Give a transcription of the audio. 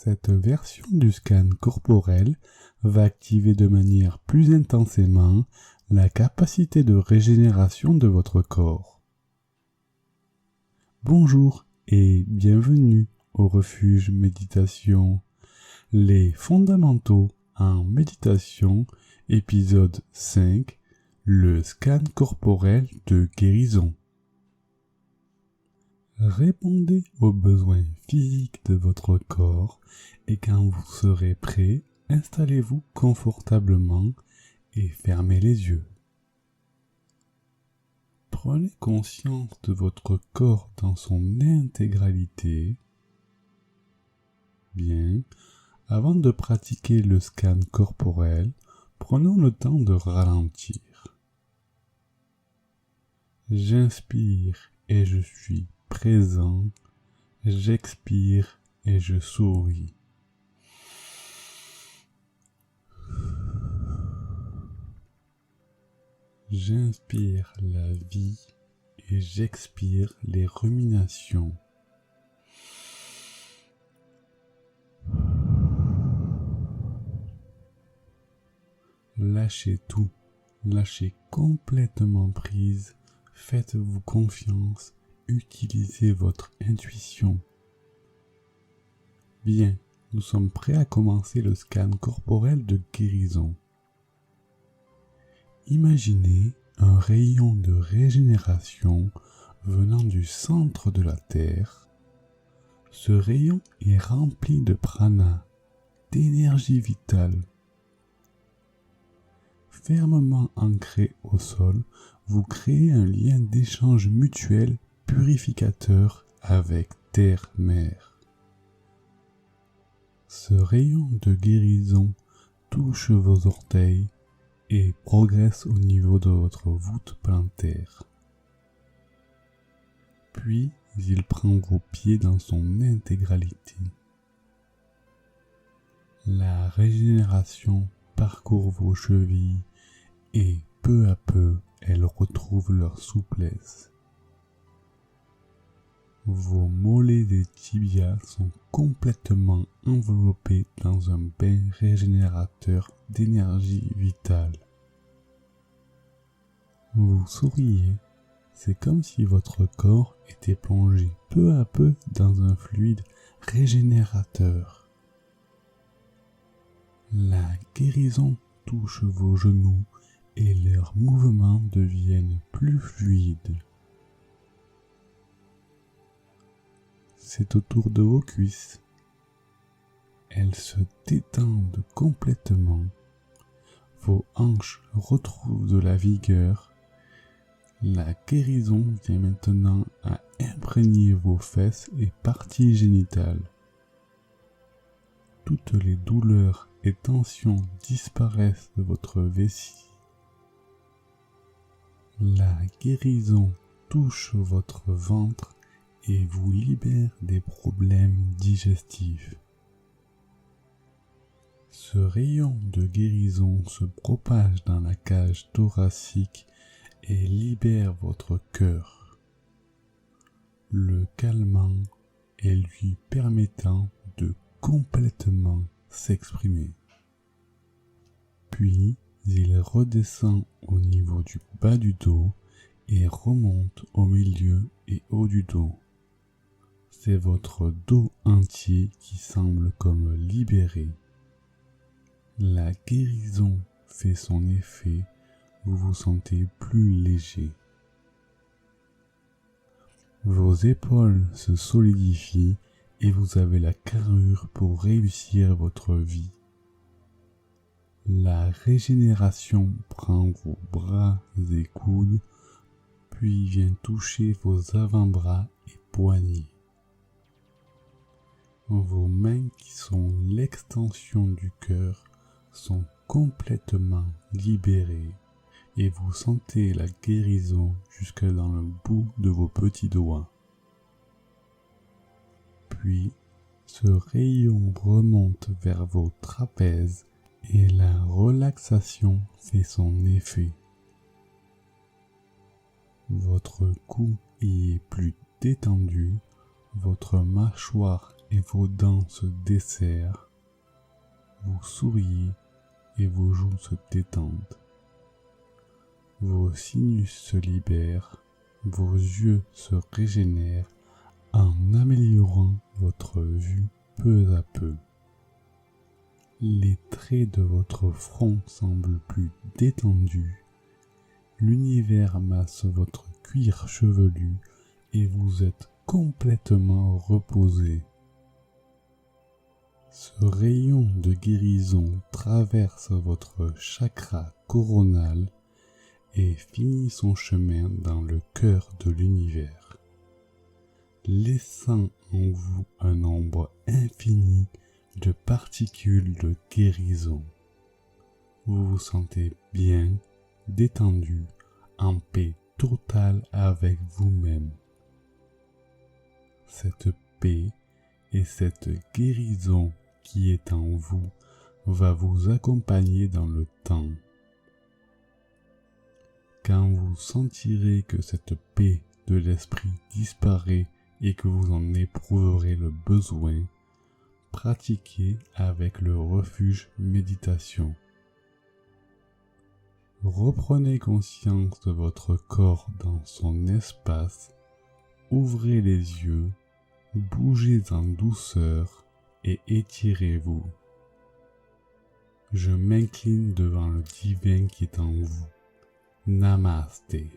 Cette version du scan corporel va activer de manière plus intensément la capacité de régénération de votre corps. Bonjour et bienvenue au refuge méditation. Les fondamentaux en méditation, épisode 5, le scan corporel de guérison. Répondez aux besoins physiques de votre corps et quand vous serez prêt, installez-vous confortablement et fermez les yeux. Prenez conscience de votre corps dans son intégralité. Bien, avant de pratiquer le scan corporel, prenons le temps de ralentir. J'inspire et je suis présent, j'expire et je souris. J'inspire la vie et j'expire les ruminations. Lâchez tout, lâchez complètement prise, faites-vous confiance. Utilisez votre intuition. Bien, nous sommes prêts à commencer le scan corporel de guérison. Imaginez un rayon de régénération venant du centre de la Terre. Ce rayon est rempli de prana, d'énergie vitale. Fermement ancré au sol, vous créez un lien d'échange mutuel purificateur avec Terre-Mère. Ce rayon de guérison touche vos orteils et progresse au niveau de votre voûte plantaire. Puis, il prend vos pieds dans son intégralité. La régénération parcourt vos chevilles et peu à peu, elles retrouvent leur souplesse. Vos mollets et tibias sont complètement enveloppés dans un bain régénérateur d'énergie vitale. Vous souriez, c'est comme si votre corps était plongé peu à peu dans un fluide régénérateur. La guérison touche vos genoux et leurs mouvements deviennent plus fluides. C'est autour de vos cuisses. Elles se détendent complètement. Vos hanches retrouvent de la vigueur. La guérison vient maintenant à imprégner vos fesses et parties génitales. Toutes les douleurs et tensions disparaissent de votre vessie. La guérison touche votre ventre et vous libère des problèmes digestifs. Ce rayon de guérison se propage dans la cage thoracique et libère votre cœur, le calmant et lui permettant de complètement s'exprimer. Puis, il redescend au niveau du bas du dos et remonte au milieu et haut du dos. C'est votre dos entier qui semble comme libéré. La guérison fait son effet, vous vous sentez plus léger. Vos épaules se solidifient et vous avez la carrure pour réussir votre vie. La régénération prend vos bras et coudes, puis vient toucher vos avant-bras et poignets. Vos mains qui sont l'extension du cœur sont complètement libérées et vous sentez la guérison jusque dans le bout de vos petits doigts. Puis, ce rayon remonte vers vos trapèzes et la relaxation fait son effet. Votre cou y est plus détendu, votre mâchoire et vos dents se desserrent, vous souriez et vos joues se détendent. Vos sinus se libèrent, vos yeux se régénèrent en améliorant votre vue peu à peu. Les traits de votre front semblent plus détendus, l'univers masse votre cuir chevelu et vous êtes complètement reposé. Ce rayon de guérison traverse votre chakra coronal et finit son chemin dans le cœur de l'univers, laissant en vous un nombre infini de particules de guérison. Vous vous sentez bien, détendu, en paix totale avec vous-même. Cette paix et cette guérison qui est en vous va vous accompagner dans le temps. Quand vous sentirez que cette paix de l'esprit disparaît et que vous en éprouverez le besoin, pratiquez avec le refuge méditation. Reprenez conscience de votre corps dans son espace, ouvrez les yeux, bougez en douceur et étirez-vous. Je m'incline devant le divin qui est en vous. Namasté.